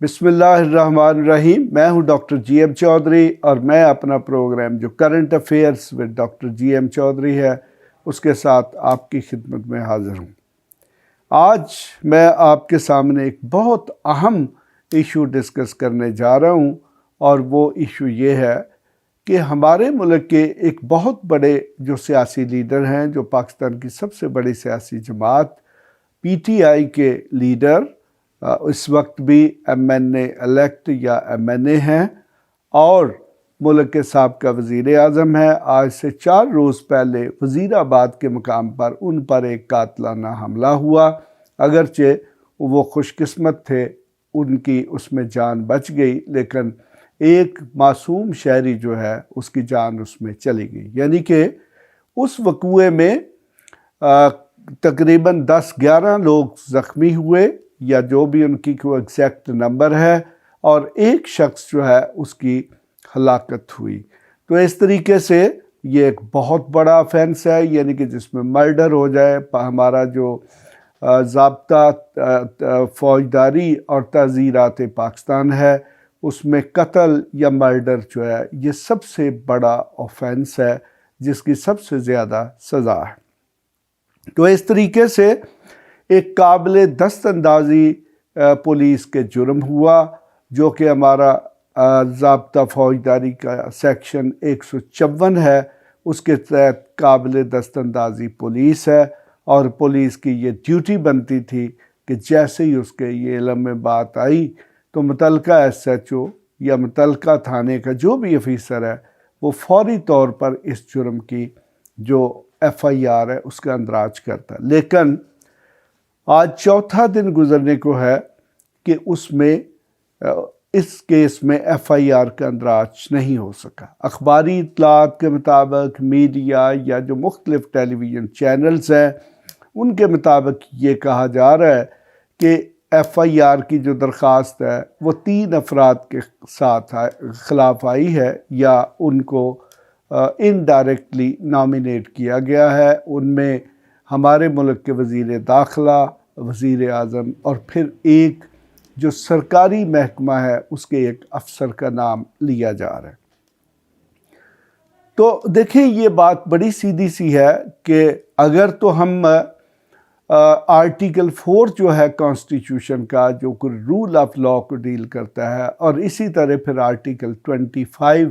بسم اللہ الرحمن الرحیم۔ میں ہوں ڈاکٹر جی ایم چودھری اور میں اپنا پروگرام جو current affairs with doctor G M Chaudhary ہے اس کے ساتھ آپ کی خدمت میں حاضر ہوں۔ آج میں آپ کے سامنے ایک بہت اہم ایشو ڈسکس کرنے جا رہا ہوں، اور وہ ایشو یہ ہے کہ ہمارے ملک کے ایک بہت بڑے جو سیاسی لیڈر ہیں، جو پاکستان کی سب سے بڑی سیاسی جماعت پی ٹی آئی کے لیڈر، اس وقت بھی ایم این اے الیکٹ یا ایم این اے ہیں اور ملک کے سابقہ وزیر اعظم ہیں۔ آج سے 4 روز پہلے وزیر آباد کے مقام پر ان پر ایک قاتلانہ حملہ ہوا۔ اگرچہ وہ خوش قسمت تھے، ان کی اس میں جان بچ گئی، لیکن ایک معصوم شہری جو ہے اس کی جان اس میں چلی گئی۔ یعنی کہ اس وقوعے میں تقریباً 10-11 لوگ زخمی ہوئے، یا جو بھی ان کی کوئی ایگزیکٹ نمبر ہے، اور ایک شخص جو ہے اس کی ہلاکت ہوئی۔ تو اس طریقے سے یہ ایک بہت بڑا آفینس ہے، یعنی کہ جس میں مرڈر ہو جائے۔ ہمارا جو ضابطہ فوجداری اور تعزیرات پاکستان ہے، اس میں قتل یا مرڈر جو ہے یہ سب سے بڑا آفینس ہے، جس کی سب سے زیادہ سزا ہے۔ تو اس طریقے سے ایک قابل دست اندازی پولیس کے جرم ہوا، جو کہ ہمارا ضابطہ فوجداری کا سیکشن 154 ہے، اس کے تحت قابل دست اندازی پولیس ہے، اور پولیس کی یہ ڈیوٹی بنتی تھی کہ جیسے ہی اس کے یہ علم میں بات آئی تو متعلقہ ایس ایچ او یا متعلقہ تھانے کا جو بھی افیسر ہے وہ فوری طور پر اس جرم کی جو ایف آئی آر ہے اس کا اندراج کرتا ہے۔ لیکن آج 4تھا دن گزرنے کو ہے کہ اس میں اس کیس میں ایف آئی آر کا اندراج نہیں ہو سکا۔ اخباری اطلاعات کے مطابق میڈیا یا جو مختلف ٹیلی ویژن چینلز ہیں ان کے مطابق یہ کہا جا رہا ہے کہ ایف آئی آر کی جو درخواست ہے وہ 3 افراد کے ساتھ خلاف آئی ہے، یا ان کو انڈائریکٹلی نامینیٹ کیا گیا ہے۔ ان میں ہمارے ملک کے وزیر داخلہ، وزیر اعظم، اور پھر ایک جو سرکاری محکمہ ہے اس کے ایک افسر کا نام لیا جا رہا ہے۔ تو دیکھیں، یہ بات بڑی سیدھی سی ہے کہ اگر تو ہم آرٹیکل 4 جو ہے کانسٹیٹیوشن کا، جو رول آف لا کو ڈیل کرتا ہے، اور اسی طرح پھر آرٹیکل 25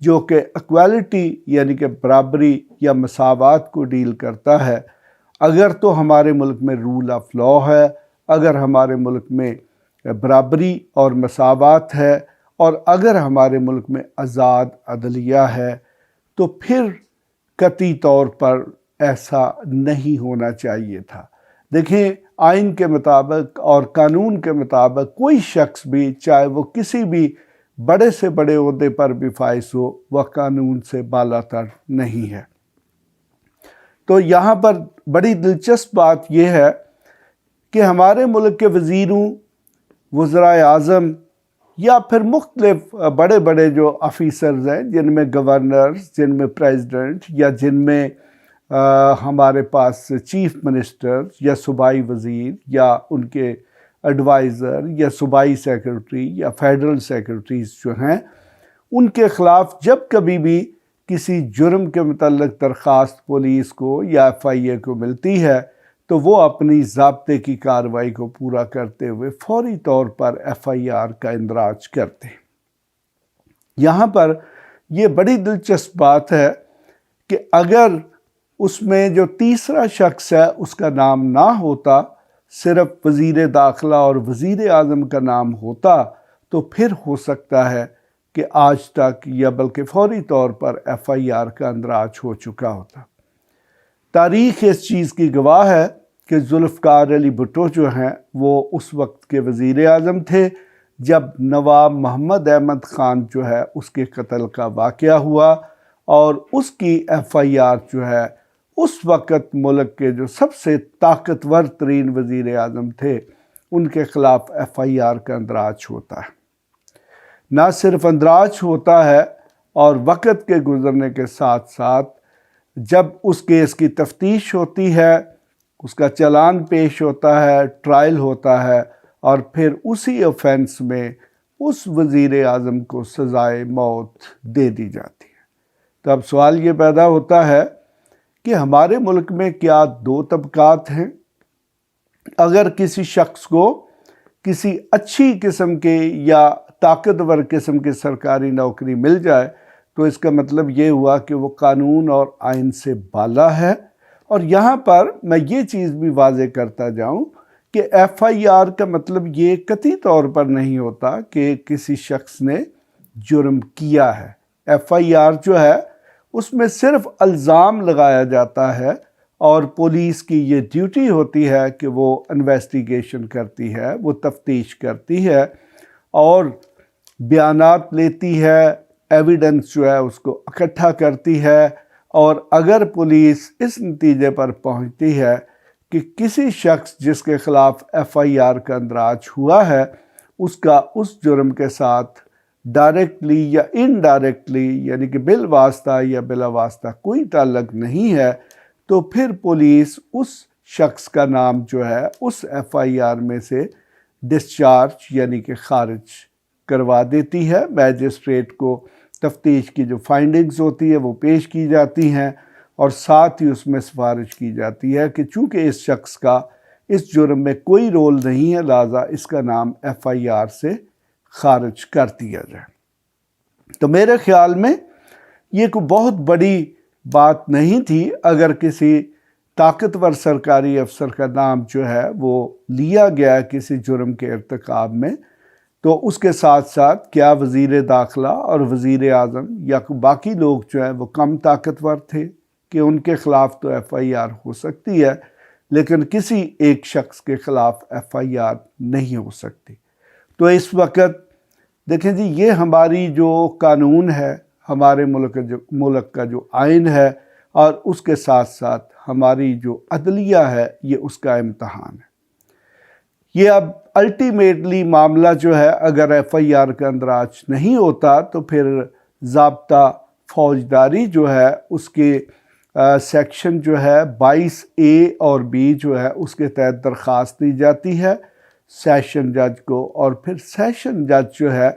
جو کہ ایکویلٹی یعنی کہ برابری یا مساوات کو ڈیل کرتا ہے، اگر تو ہمارے ملک میں رول آف لا ہے، اگر ہمارے ملک میں برابری اور مساوات ہے، اور اگر ہمارے ملک میں آزاد عدلیہ ہے، تو پھر قطعی طور پر ایسا نہیں ہونا چاہیے تھا۔ دیکھیں، آئین کے مطابق اور قانون کے مطابق کوئی شخص بھی، چاہے وہ کسی بھی بڑے سے بڑے عہدے پر بھی فائز ہو، وہ قانون سے بالا تر نہیں ہے۔ تو یہاں پر بڑی دلچسپ بات یہ ہے کہ ہمارے ملک کے وزیروں، وزرائے اعظم، یا پھر مختلف بڑے بڑے جو آفیسرز ہیں، جن میں گورنرز، جن میں پریزیڈنٹ، یا جن میں ہمارے پاس چیف منسٹر یا صوبائی وزیر یا ان کے ایڈوائزر یا صوبائی سیکرٹری یا فیڈرل سیکرٹریز جو ہیں، ان کے خلاف جب کبھی بھی کسی جرم کے متعلق درخواست پولیس کو یا ایف آئی اے کو ملتی ہے تو وہ اپنی ضابطے کی کارروائی کو پورا کرتے ہوئے فوری طور پر ایف آئی آر کا اندراج کرتے ہیں۔ یہاں پر یہ بڑی دلچسپ بات ہے کہ اگر اس میں جو تیسرا شخص ہے اس کا نام نہ ہوتا، صرف وزیر داخلہ اور وزیر اعظم کا نام ہوتا، تو پھر ہو سکتا ہے کہ آج تک یا بلکہ فوری طور پر ایف آئی آر کا اندراج ہو چکا ہوتا۔ تاریخ اس چیز کی گواہ ہے کہ ذوالفقار علی بھٹو جو ہیں وہ اس وقت کے وزیر اعظم تھے جب نواب محمد احمد خان جو ہے اس کے قتل کا واقعہ ہوا، اور اس کی ایف آئی آر جو ہے اس وقت ملک کے جو سب سے طاقتور ترین وزیر اعظم تھے ان کے خلاف ایف آئی آر کا اندراج ہوتا ہے۔ نہ صرف اندراج ہوتا ہے، اور وقت کے گزرنے کے ساتھ ساتھ جب اس کیس کی تفتیش ہوتی ہے، اس کا چلان پیش ہوتا ہے، ٹرائل ہوتا ہے، اور پھر اسی آفینس میں اس وزیر اعظم کو سزائے موت دے دی جاتی ہے۔ تو اب سوال یہ پیدا ہوتا ہے کہ ہمارے ملک میں کیا دو طبقات ہیں؟ اگر کسی شخص کو کسی اچھی قسم کے یا طاقتور قسم کی سرکاری نوکری مل جائے تو اس کا مطلب یہ ہوا کہ وہ قانون اور آئین سے بالا ہے۔ اور یہاں پر میں یہ چیز بھی واضح کرتا جاؤں کہ ایف آئی آر کا مطلب یہ قطعی طور پر نہیں ہوتا کہ کسی شخص نے جرم کیا ہے۔ ایف آئی آر جو ہے اس میں صرف الزام لگایا جاتا ہے اور پولیس کی یہ ڈیوٹی ہوتی ہے کہ وہ انویسٹیگیشن کرتی ہے، وہ تفتیش کرتی ہے اور بیانات لیتی ہے، ایویڈنس جو ہے اس کو اکٹھا کرتی ہے، اور اگر پولیس اس نتیجے پر پہنچتی ہے کہ کسی شخص جس کے خلاف ایف آئی آر کا اندراج ہوا ہے اس کا اس جرم کے ساتھ ڈائریکٹلی یا انڈائریکٹلی یعنی کہ بالواسطہ یا بلا واسطہ کوئی تعلق نہیں ہے، تو پھر پولیس اس شخص کا نام جو ہے اس ایف آئی آر میں سے ڈسچارج یعنی کہ خارج کروا دیتی ہے۔ میجسٹریٹ کو تفتیش کی جو فائنڈنگز ہوتی ہے وہ پیش کی جاتی ہیں اور ساتھ ہی اس میں سفارش کی جاتی ہے کہ چونکہ اس شخص کا اس جرم میں کوئی رول نہیں ہے لہذا اس کا نام ایف آئی آر سے خارج کر دیا جائے۔ تو میرے خیال میں یہ کوئی بہت بڑی بات نہیں تھی اگر کسی طاقتور سرکاری افسر کا نام جو ہے وہ لیا گیا کسی جرم کے ارتکاب میں، تو اس کے ساتھ ساتھ کیا وزیر داخلہ اور وزیر اعظم یا باقی لوگ جو ہیں وہ کم طاقتور تھے کہ ان کے خلاف تو ایف آئی آر ہو سکتی ہے لیکن کسی ایک شخص کے خلاف ایف آئی آر نہیں ہو سکتی؟ تو اس وقت دیکھیں جی، یہ ہماری جو قانون ہے، ہمارے ملک کا جو آئین ہے اور اس کے ساتھ ساتھ ہماری جو عدلیہ ہے، یہ اس کا امتحان ہے۔ یہ اب الٹیمیٹلی معاملہ جو ہے اگر ایف آئی آر کا اندراج نہیں ہوتا تو پھر ضابطہ فوجداری جو ہے اس کے سیکشن جو ہے 22A اور B جو ہے اس کے تحت درخواست دی جاتی ہے سیشن جج کو، اور پھر سیشن جج جو ہے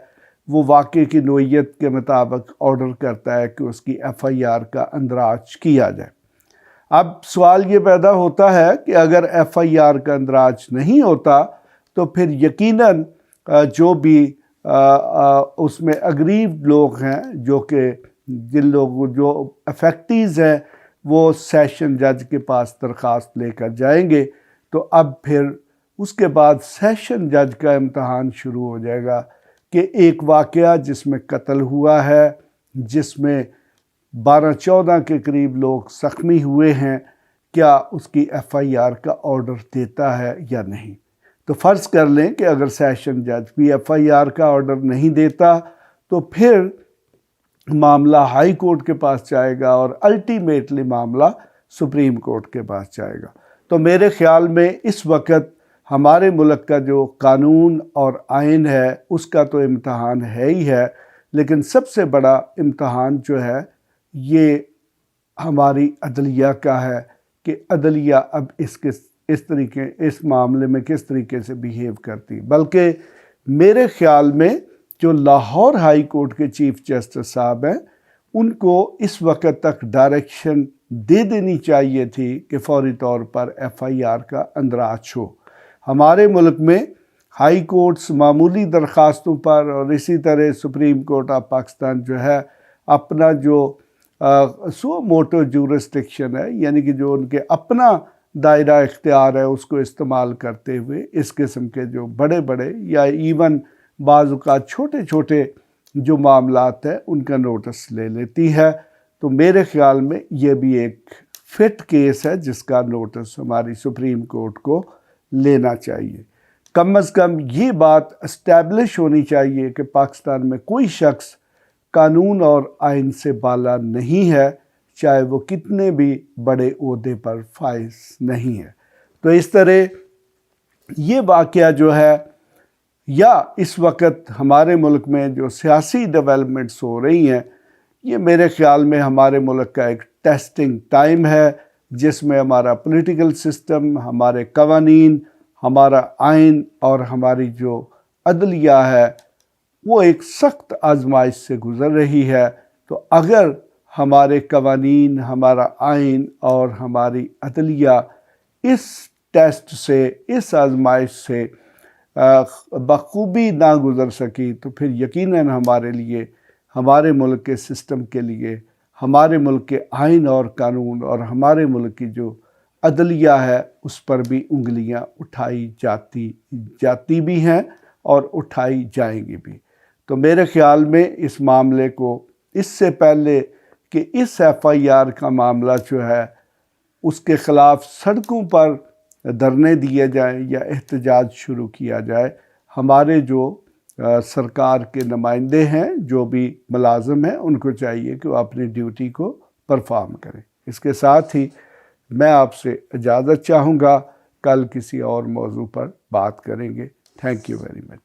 وہ واقعے کی نوعیت کے مطابق آرڈر کرتا ہے کہ اس کی ایف آئی آر کا اندراج کیا جائے۔ اب سوال یہ پیدا ہوتا ہے کہ اگر ایف آئی آر کا اندراج نہیں ہوتا تو پھر یقیناً جو بھی اس میں اگریوڈ لوگ ہیں جو کہ جن لوگ جو افیکٹیز ہیں وہ سیشن جج کے پاس درخواست لے کر جائیں گے، تو اب پھر اس کے بعد سیشن جج کا امتحان شروع ہو جائے گا کہ ایک واقعہ جس میں قتل ہوا ہے، جس میں 12-14 کے قریب لوگ زخمی ہوئے ہیں، کیا اس کی ایف آئی آر کا آرڈر دیتا ہے یا نہیں؟ تو فرض کر لیں کہ اگر سیشن جج بھی ایف آئی آر کا آرڈر نہیں دیتا تو پھر معاملہ ہائی کورٹ کے پاس جائے گا اور الٹیمیٹلی معاملہ سپریم کورٹ کے پاس جائے گا۔ تو میرے خیال میں اس وقت ہمارے ملک کا جو قانون اور آئین ہے اس کا تو امتحان ہے ہی ہے، لیکن سب سے بڑا امتحان جو ہے یہ ہماری عدلیہ کا ہے کہ عدلیہ اب اس معاملے میں کس طریقے سے بیہیو کرتی۔ بلکہ میرے خیال میں جو لاہور ہائی کورٹ کے چیف جسٹس صاحب ہیں ان کو اس وقت تک ڈائریکشن دے دینی چاہیے تھی کہ فوری طور پر ایف آئی آر کا اندراج ہو۔ ہمارے ملک میں ہائی کورٹس معمولی درخواستوں پر اور اسی طرح سپریم کورٹ آف پاکستان جو ہے اپنا جو سو موٹو جورسڈکشن ہے یعنی کہ جو ان کے اپنا دائرہ اختیار ہے اس کو استعمال کرتے ہوئے اس قسم کے جو بڑے بڑے یا ایون بعض اوقات چھوٹے چھوٹے جو معاملات ہیں ان کا نوٹس لے لیتی ہے۔ تو میرے خیال میں یہ بھی ایک فٹ کیس ہے جس کا نوٹس ہماری سپریم کورٹ کو لینا چاہیے۔ کم از کم یہ بات اسٹیبلش ہونی چاہیے کہ پاکستان میں کوئی شخص قانون اور آئین سے بالا نہیں ہے، چاہے وہ کتنے بھی بڑے عہدے پر فائز نہیں ہے۔ تو اس طرح یہ واقعہ جو ہے یا اس وقت ہمارے ملک میں جو سیاسی ڈیولپمنٹس ہو رہی ہیں یہ میرے خیال میں ہمارے ملک کا ایک ٹیسٹنگ ٹائم ہے جس میں ہمارا پولیٹیکل سسٹم، ہمارے قوانین، ہمارا آئین اور ہماری جو عدلیہ ہے وہ ایک سخت آزمائش سے گزر رہی ہے۔ تو اگر ہمارے قوانین، ہمارا آئین اور ہماری عدلیہ اس ٹیسٹ سے، اس آزمائش سے بخوبی نہ گزر سکی تو پھر یقیناً ہمارے لیے، ہمارے ملک کے سسٹم کے لیے، ہمارے ملک کے آئین اور قانون اور ہمارے ملک کی جو عدلیہ ہے اس پر بھی انگلیاں اٹھائی جاتی بھی ہیں اور اٹھائی جائیں گی بھی۔ تو میرے خیال میں اس معاملے کو، اس سے پہلے کہ اس ایف آئی آر کا معاملہ جو ہے اس کے خلاف سڑکوں پر دھرنے دیے جائیں یا احتجاج شروع کیا جائے، ہمارے جو سرکار کے نمائندے ہیں، جو بھی ملازم ہیں، ان کو چاہیے کہ وہ اپنی ڈیوٹی کو پرفارم کریں۔ اس کے ساتھ ہی میں آپ سے اجازت چاہوں گا، کل کسی اور موضوع پر بات کریں گے۔ Thank you very much.